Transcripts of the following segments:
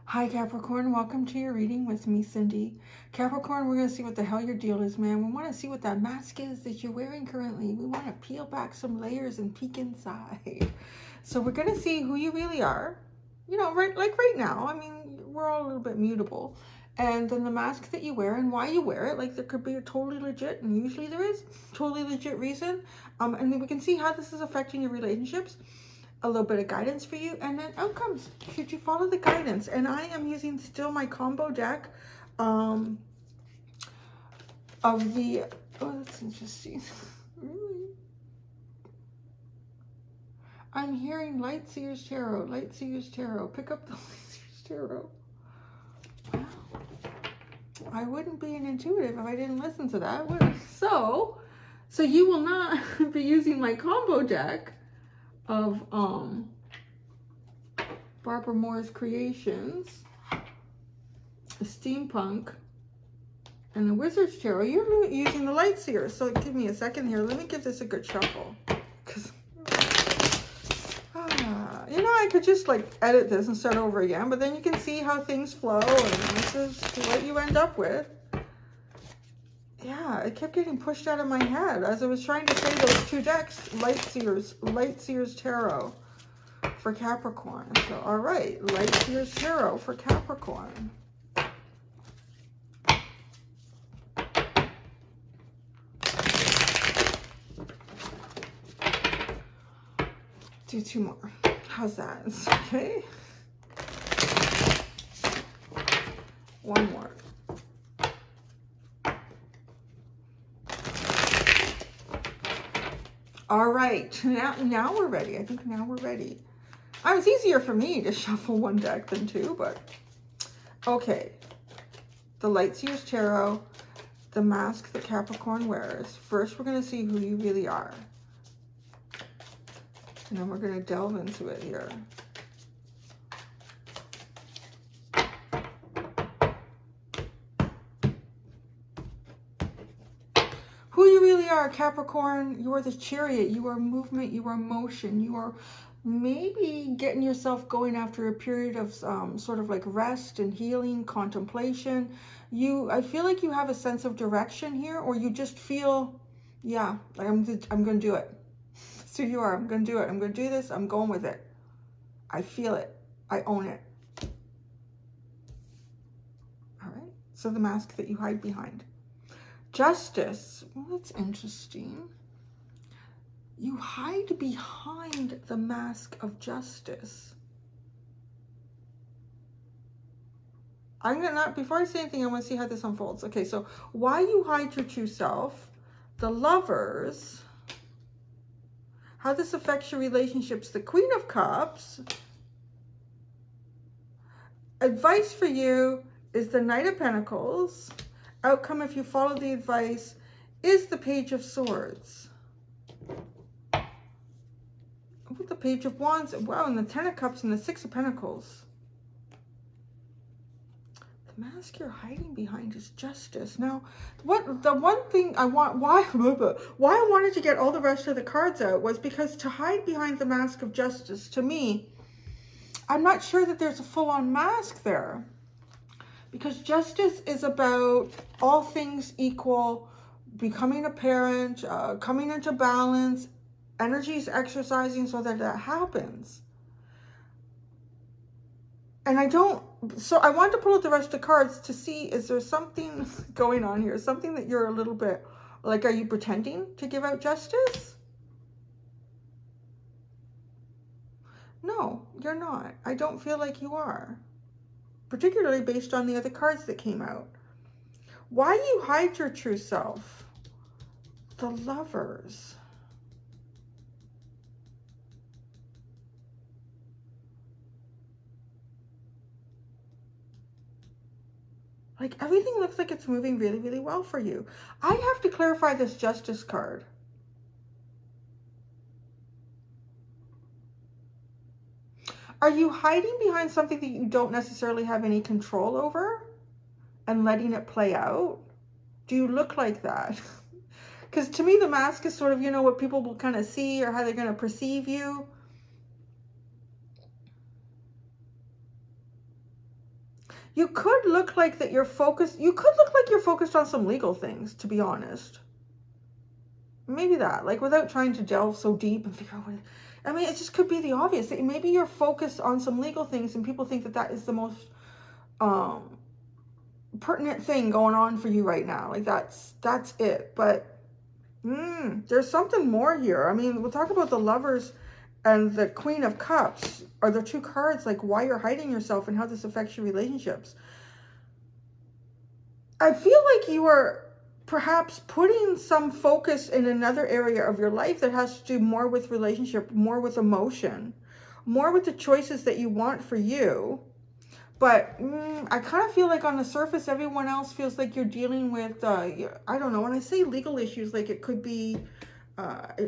Hi Capricorn, welcome to your reading with me, Cindy. Capricorn, we're going to see what the hell your deal is, man. We want to see what that mask is that you're wearing currently. We want to peel back some layers and peek inside. So we're going to see who you really are. You know, right now. I mean, we're all a little bit mutable. And then the mask that you wear and why you wear it. Like there could be a totally legit, and usually there is, totally legit reason. And then we can see how this is affecting your relationships, a little bit of guidance for you, and then outcomes should you follow the guidance. And I am using still my combo deck of the, oh, that's interesting. I'm hearing Light Seers Tarot, Light Seers Tarot. Pick up the Light Seers Tarot. Wow. I wouldn't be an intuitive if I didn't listen to that, would I? So you will not be using my combo deck of Barbara Moore's Creations, the Steampunk, and the Wizard's Tarot. You're using the Light Seers. So give me a second here. Let me give this a good shuffle. You know, I could just like edit this and start over again, but then you can see how things flow, and this is what you end up with. Yeah, it kept getting pushed out of my head as I was trying to say those two decks, Light Seers Tarot for Capricorn. So, all right, Light Seers Tarot for Capricorn. Do two more. How's that? Okay. One more. All right, now we're ready. I think now we're ready. It's easier for me to shuffle one deck than two, but okay. The Light Seers Tarot, the mask that Capricorn wears. First, we're going to see who you really are. And then we're going to delve into it here. Who you really are, Capricorn, you are the Chariot. You are movement. You are motion. You are maybe getting yourself going after a period of sort of like rest and healing, contemplation. I feel like you have a sense of direction here, or you just feel, yeah, like I'm going to do it. So you are. I'm going to do it. I'm going to do this. I'm going with it. I feel it. I own it. All right. So the mask that you hide behind. Justice. Well, that's interesting. You hide behind the mask of justice. Before I say anything, I want to see how this unfolds. Okay, so why you hide your true self, the Lovers, how this affects your relationships, the Queen of Cups. Advice for you is the Knight of Pentacles. Outcome, if you follow the advice, is the Page of Swords. With the Page of Wands, wow, and the Ten of Cups and the Six of Pentacles. The mask you're hiding behind is justice. Now, the one thing I want, why I wanted to get all the rest of the cards out was because to hide behind the mask of justice, to me, I'm not sure that there's a full-on mask there. Because justice is about all things equal, becoming a parent, coming into balance, energies exercising so that that happens. And so I want to pull out the rest of the cards to see, is there something going on here? Something that you're a little bit, like, are you pretending to give out justice? No, you're not. I don't feel like you are. Particularly based on the other cards that came out. Why you hide your true self? The Lovers. Like everything looks like it's moving really, really well for you. I have to clarify this Justice card. Are you hiding behind something that you don't necessarily have any control over and letting it play out? Do you look like that? Because to me, the mask is sort of, you know, what people will kind of see or how they're going to perceive you. You could look like that you're focused. You could look like you're focused on some legal things, to be honest. Maybe that, like, without trying to delve so deep and figure out what. I mean, it just could be the obvious. Maybe you're focused on some legal things, and people think that that is the most um, pertinent thing going on for you right now. Like that's it. But there's something more here. I mean, we'll talk about the Lovers and the Queen of Cups are the two cards, like why you're hiding yourself and how this affects your relationships. I feel like you are perhaps putting some focus in another area of your life that has to do more with relationship, more with emotion, more with the choices that you want for you. But I kind of feel like on the surface, everyone else feels like you're dealing with, I don't know, when I say legal issues, like it could be,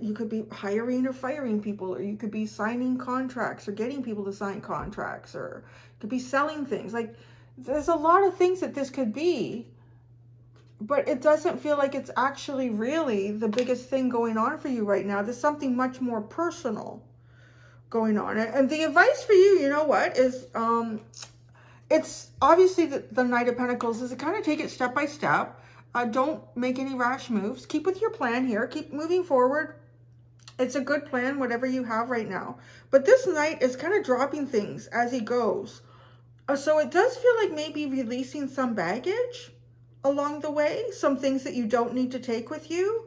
you could be hiring or firing people, or you could be signing contracts or getting people to sign contracts, or you could be selling things. Like there's a lot of things that this could be. But it doesn't feel like it's actually really the biggest thing going on for you right now. There's something much more personal going on. And the advice for you, you know what, is it's obviously the Knight of Pentacles is to kind of take it step by step. Don't make any rash moves. Keep with your plan here. Keep moving forward. It's a good plan, whatever you have right now. But this Knight is kind of dropping things as he goes. So it does feel like maybe releasing some baggage along the way, some things that you don't need to take with you.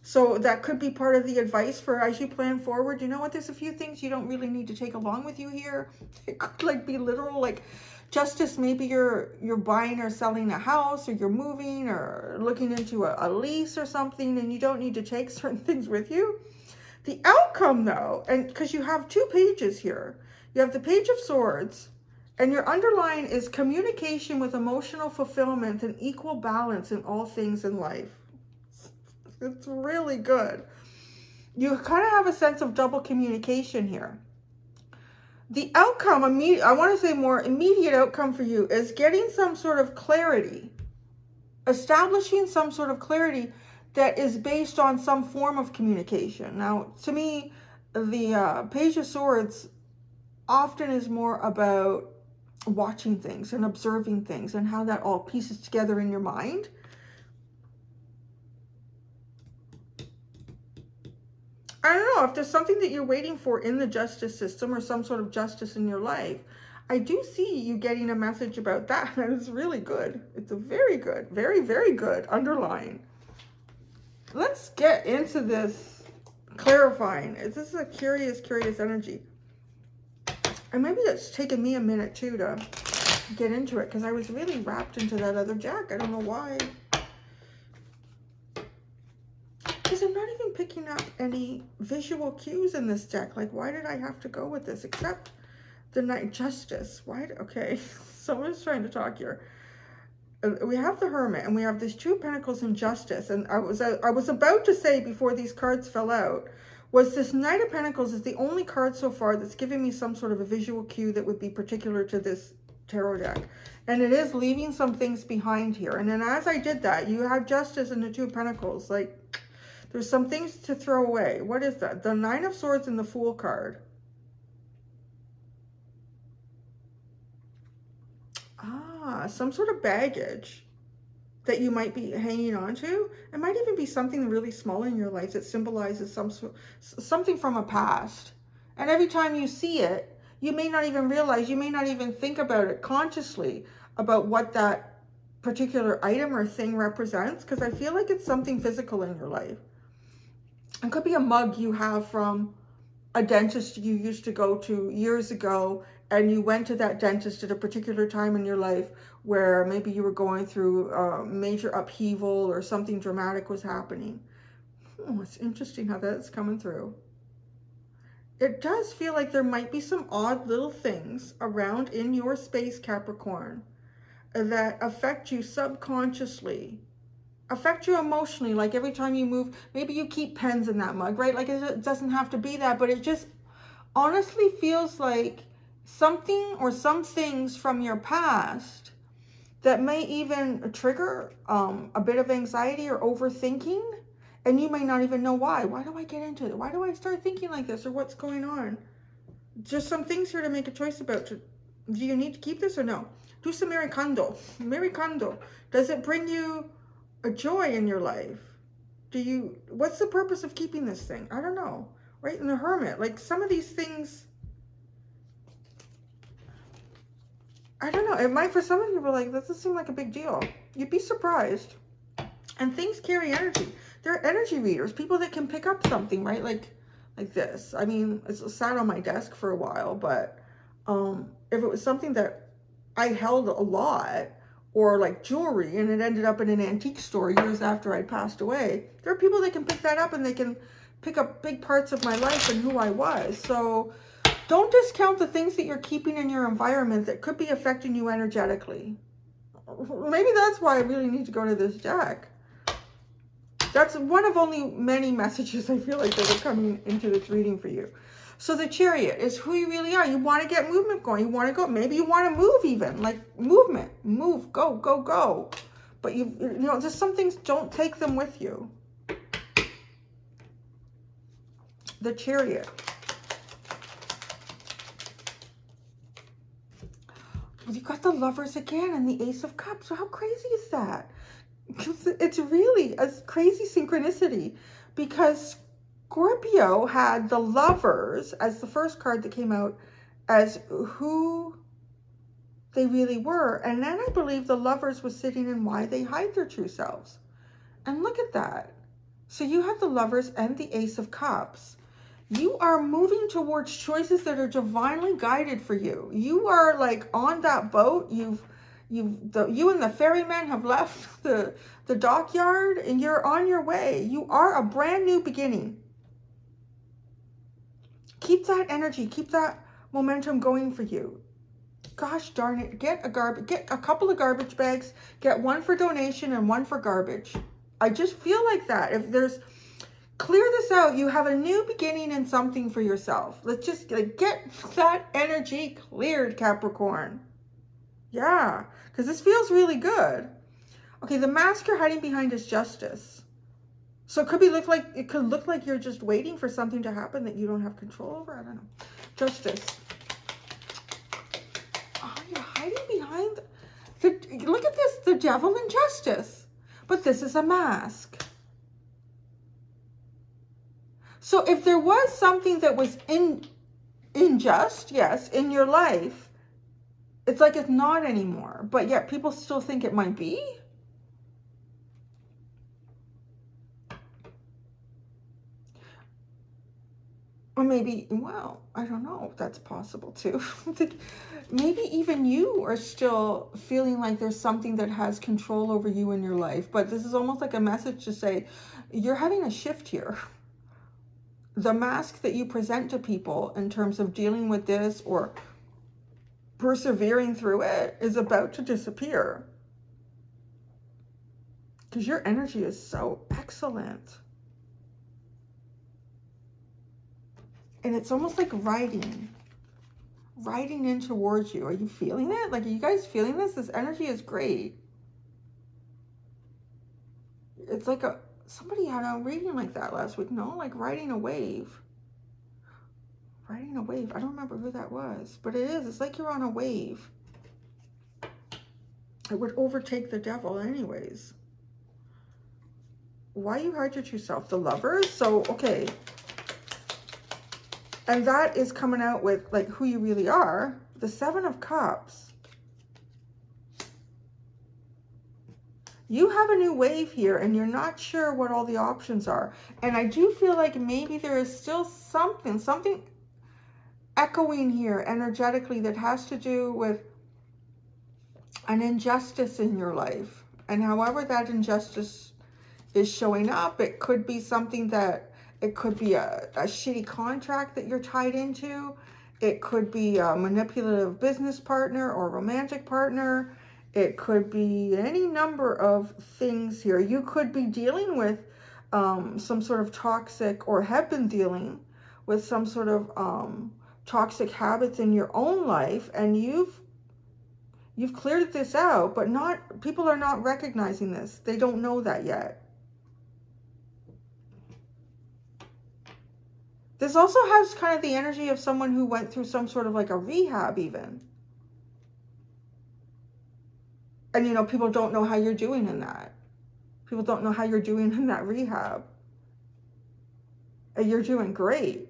So that could be part of the advice for as you plan forward. You know what, there's a few things you don't really need to take along with you here. It could like be literal, like justice. Maybe you're buying or selling a house, or you're moving or looking into a lease or something, and you don't need to take certain things with you. The outcome though, and because you have two pages here, you have the Page of Swords, and your underline is communication with emotional fulfillment and equal balance in all things in life. It's really good. You kind of have a sense of double communication here. The outcome, I want to say more immediate outcome for you is getting some sort of clarity. Establishing some sort of clarity that is based on some form of communication. Now, to me, the Page of Swords often is more about watching things and observing things and how that all pieces together in your mind. I don't know if there's something that you're waiting for in the justice system or some sort of justice in your life. I do see you getting a message about that, and it's really good. It's a very good, very, very good underline. Let's get into this clarifying. This is a curious energy. And maybe it's taken me a minute too to get into it, because I was really wrapped into that other jack. I don't know why. Because I'm not even picking up any visual cues in this deck. Like, why did I have to go with this? Except the Knight Justice. Why? Okay, someone's trying to talk here. We have the Hermit, and we have this Two of Pentacles and Justice. And I was about to say before these cards fell out, was this Knight of Pentacles is the only card so far that's giving me some sort of a visual cue that would be particular to this tarot deck. And it is leaving some things behind here. And then as I did that, you had Justice and the Two of Pentacles. Like, there's some things to throw away. What is that? The Nine of Swords and the Fool card. Ah, some sort of baggage that you might be hanging on to. It might even be something really small in your life that symbolizes something from a past. And every time you see it, you may not even realize, you may not even think about it consciously, about what that particular item or thing represents, because I feel like it's something physical in your life. It could be a mug you have from a dentist you used to go to years ago, and you went to that dentist at a particular time in your life where maybe you were going through a major upheaval or something dramatic was happening. Oh, it's interesting how that's coming through. It does feel like there might be some odd little things around in your space, Capricorn, that affect you subconsciously, affect you emotionally. Like every time you move, maybe you keep pens in that mug, right? Like it doesn't have to be that, but it just honestly feels like something or some things from your past that may even trigger a bit of anxiety or overthinking, and you may not even know why. Why do I get into it? Why do I start thinking like this, or what's going on? Just some things here to make a choice about, Do you need to keep this or no? Do some miricando. Miricando. Does it bring you a joy in your life? What's the purpose of keeping this thing? I don't know. Right? In the Hermit, like some of these things, I don't know. It might, for some of you, like, that doesn't seem like a big deal. You'd be surprised. And things carry energy. They're energy readers, people that can pick up something, right? Like this. I mean, it's sat on my desk for a while, but if it was something that I held a lot, or like jewelry, and it ended up in an antique store years after I passed away, there are people that can pick that up and they can pick up big parts of my life and who I was. So don't discount the things that you're keeping in your environment that could be affecting you energetically. Maybe that's why I really need to go to this deck. That's one of only many messages I feel like that are coming into this reading for you. So the Chariot is who you really are. You want to get movement going. You want to go. Maybe you want to move even. Like movement. Move. Go, go, go. But you know, just some things, don't take them with you. The Chariot. Well, you got the Lovers again and the Ace of Cups. So how crazy is that? It's really a crazy synchronicity, because Scorpio had the Lovers as the first card that came out as who they really were. And then I believe the Lovers was sitting in why they hide their true selves. And look at that. So you have the Lovers and the Ace of Cups. You are moving towards choices that are divinely guided for you. You are like on that boat. You and the ferryman have left the dockyard and you're on your way. You are a brand new beginning. Keep that energy, keep that momentum going for you. Gosh darn it, get a couple of garbage bags, get one for donation and one for garbage. I just feel like that. If there's, clear this out. You have a new beginning in something for yourself. Let's just like, get that energy cleared, Capricorn. Yeah, because this feels really good. Okay, the mask you're hiding behind is Justice. So it could look like you're just waiting for something to happen that you don't have control over. I don't know. Justice. Oh, you're hiding behind look at this, the Devil and Justice. But this is a mask. So if there was something that was unjust, yes, in your life, it's like it's not anymore, but yet people still think it might be. Or maybe, well, I don't know if that's possible too. Maybe even you are still feeling like there's something that has control over you in your life, but this is almost like a message to say, you're having a shift here. The mask that you present to people in terms of dealing with this or persevering through it is about to disappear, because your energy is so excellent. And it's almost like riding in towards you. Are you feeling it? Like, are you guys feeling this? This energy is great. It's like somebody had a reading like that last week. No, like riding a wave. Riding a wave. I don't remember who that was, but it is. It's like you're on a wave. It would overtake the Devil anyways. Why you hide your true self? The Lovers. So, okay. And that is coming out with like who you really are. The Seven of Cups. You have a new wave here and you're not sure what all the options are. And I do feel like maybe there is still something echoing here energetically that has to do with an injustice in your life. And however that injustice is showing up, it could be something that, it could be a shitty contract that you're tied into. It could be a manipulative business partner or romantic partner. It could be any number of things here. You could be dealing with some sort of toxic, or have been dealing with some sort of toxic habits in your own life, and you've cleared this out, but people are not recognizing this. They don't know that yet. This also has kind of the energy of someone who went through some sort of like a rehab even. And, you know, people don't know how you're doing in that. People don't know how you're doing in that rehab. And you're doing great.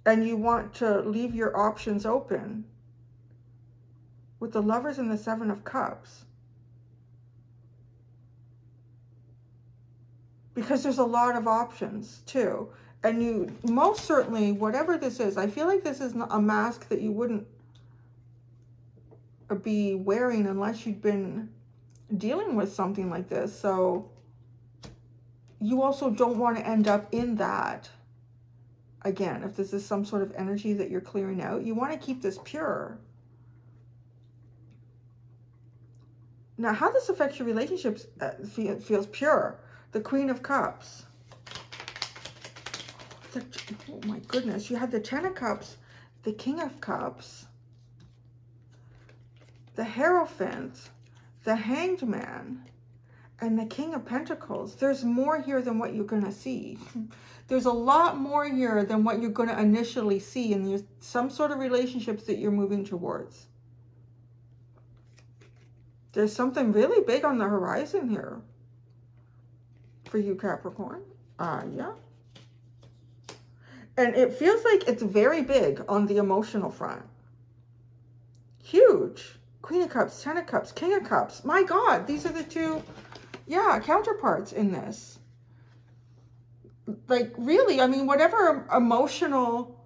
And you want to leave your options open. With the Lovers and the Seven of Cups. Because there's a lot of options too. And you most certainly, whatever this is, I feel like this is a mask that you wouldn't be wearing unless you'd been dealing with something like this. So you also don't want to end up in that. Again, if this is some sort of energy that you're clearing out, you want to keep this pure. Now, how this affects your relationships feels pure. The Queen of Cups. Oh my goodness. You had the Ten of Cups, the King of Cups, the Hierophant, the Hanged Man, and the King of Pentacles. There's more here than what you're going to see. There's a lot more here than what you're going to initially see in some sort of relationships that you're moving towards. There's something really big on the horizon here for you, Capricorn. Yeah. And it feels like it's very big on the emotional front. Huge. Queen of Cups, Ten of Cups, King of Cups. My God, these are the two, yeah, counterparts in this. Like, really, I mean, whatever emotional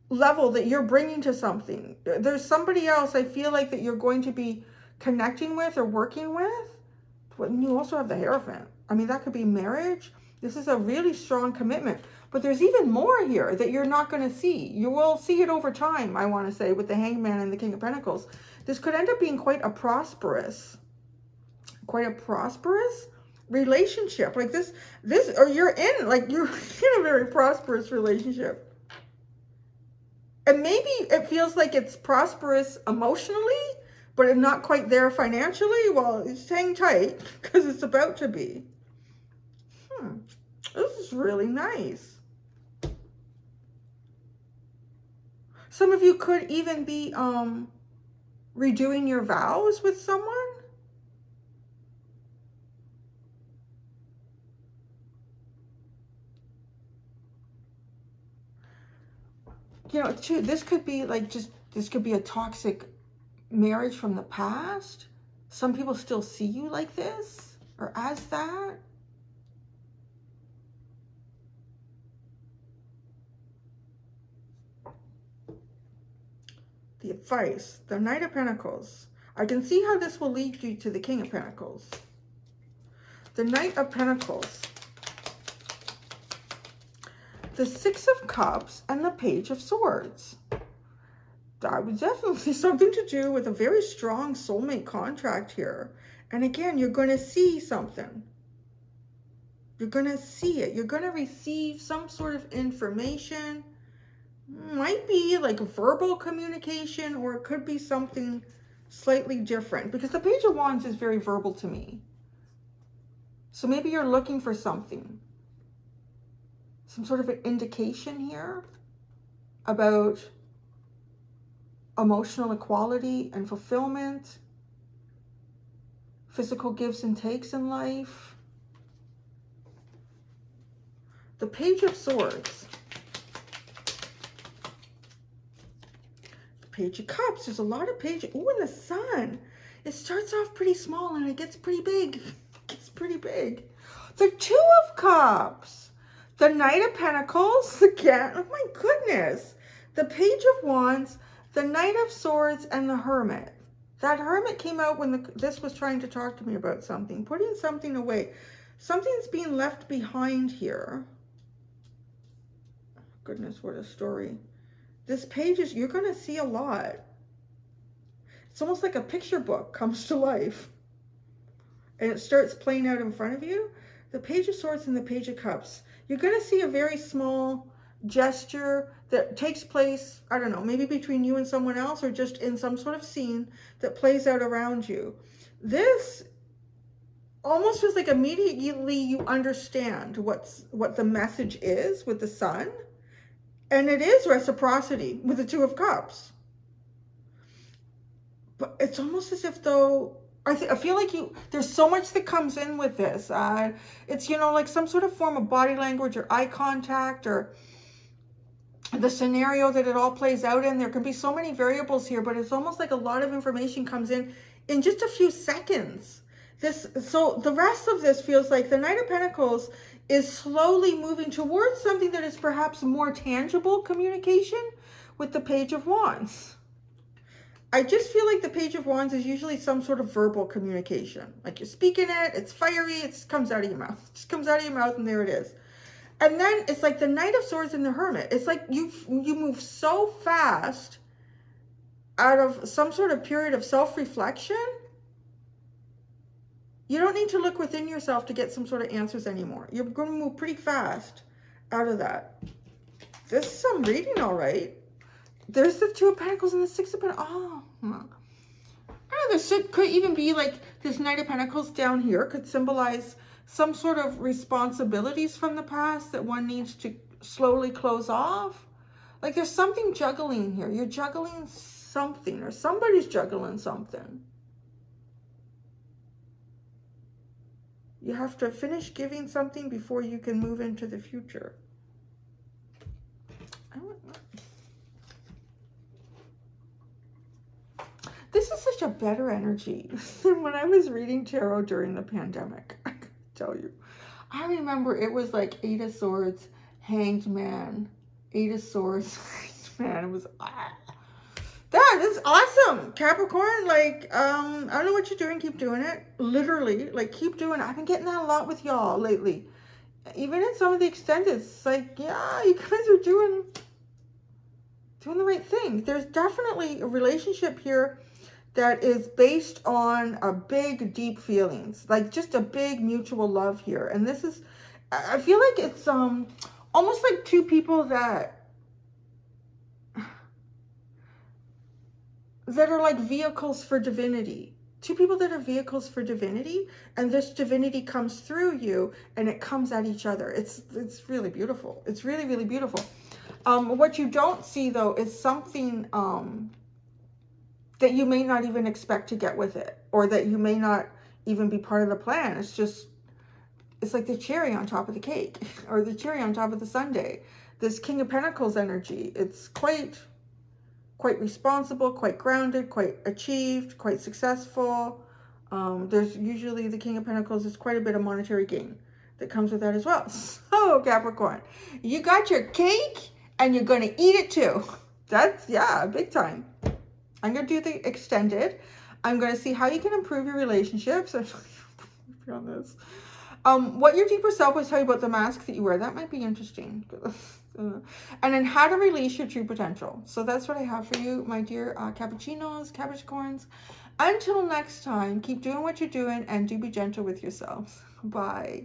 level that you're bringing to something, there's somebody else I feel like that you're going to be connecting with or working with. But you also have the Hierophant. I mean, that could be marriage. This is a really strong commitment. But there's even more here that you're not going to see. You will see it over time, I want to say, with the Hanged Man and the King of Pentacles. This could end up being quite a prosperous relationship. Like this, or you're in a very prosperous relationship. And maybe it feels like it's prosperous emotionally, but it's not quite there financially. Well, it's hang tight because it's about to be. This is really nice. Some of you could even be redoing your vows with someone. You know, too, this could be like this could be a toxic marriage from the past. Some people still see you like this or as that. The advice, the Knight of Pentacles. I can see how this will lead you to the King of Pentacles. The Knight of Pentacles. The Six of Cups and the Page of Swords. That would definitely something to do with a very strong soulmate contract here. And again, you're going to see something. You're going to see it. You're going to receive some sort of information. Might be like verbal communication, or it could be something slightly different, because the Page of Wands is very verbal to me. So maybe you're looking for something, some sort of an indication here about emotional equality and fulfillment, physical gives and takes in life. The Page of Swords. Page of Cups. There's a lot of pages. Oh, and the Sun. It starts off pretty small and it gets pretty big. It gets pretty big. The Two of Cups. The Knight of Pentacles. Again. Oh my goodness. The Page of Wands. The Knight of Swords and the Hermit. That Hermit came out when this was trying to talk to me about something. Putting something away. Something's being left behind here. Goodness, what a story. This page is, you're going to see a lot. It's almost like a picture book comes to life. And it starts playing out in front of you. The Page of Swords and the Page of Cups. You're going to see a very small gesture that takes place, I don't know, maybe between you and someone else, or just in some sort of scene that plays out around you. This almost feels like immediately you understand what the message is with the Sun. And it is reciprocity with the Two of Cups. But it's almost as if though, I feel like there's so much that comes in with this. It's, you know, like some sort of form of body language or eye contact or the scenario that it all plays out in. There can be so many variables here, but it's almost like a lot of information comes in just a few seconds. So the rest of this feels like the Knight of Pentacles is slowly moving towards something that is perhaps more tangible communication with the Page of Wands. I just feel like the Page of Wands is usually some sort of verbal communication. Like you're speaking it, it's fiery, it just comes out of your mouth. It just comes out of your mouth and there it is. And then it's like the Knight of Swords and the Hermit. It's like you move so fast out of some sort of period of self-reflection. You don't need to look within yourself to get some sort of answers anymore. You're going to move pretty fast out of that. This is some reading, all right. There's the Two of Pentacles and the Six of Pentacles. Oh, I don't know, could even be like this Knight of Pentacles down here could symbolize some sort of responsibilities from the past that one needs to slowly close off. Like there's something juggling here. You're juggling something, or somebody's juggling something. You have to finish giving something before you can move into the future. I don't know. This is such a better energy than when I was reading tarot during the pandemic. I can tell you. I remember it was like Eight of Swords, Hanged Man, Eight of Swords, Hanged Man. It was that is awesome, Capricorn. Like I don't know what you're doing, keep doing it. Literally, like keep doing it. I've been getting that a lot with y'all lately. Even in some of the extended, it's like, yeah, you guys are doing the right thing. There's definitely a relationship here that is based on a big, deep feelings, like just a big mutual love here. And this is, I feel like it's almost like two people that are like vehicles for divinity. Two people that are vehicles for divinity, and this divinity comes through you and it comes at each other. It's really beautiful. It's really, really beautiful. What you don't see though is something that you may not even expect to get with it, or that you may not even be part of the plan. It's just, it's like the cherry on top of the cake, or the cherry on top of the sundae. This King of Pentacles energy, it's quite responsible, quite grounded, quite achieved, quite successful. There's usually the King of Pentacles, there's quite a bit of monetary gain that comes with that as well. So Capricorn, you got your cake and you're going to eat it too. That's, yeah, big time. I'm going to do the extended. I'm going to see how you can improve your relationships. On this. What your deeper self will tell you about the mask that you wear. That might be interesting. And then how to release your true potential. So that's what I have for you, my dear cappuccinos, Capricorns. Until next time, keep doing what you're doing and do be gentle with yourselves. Bye.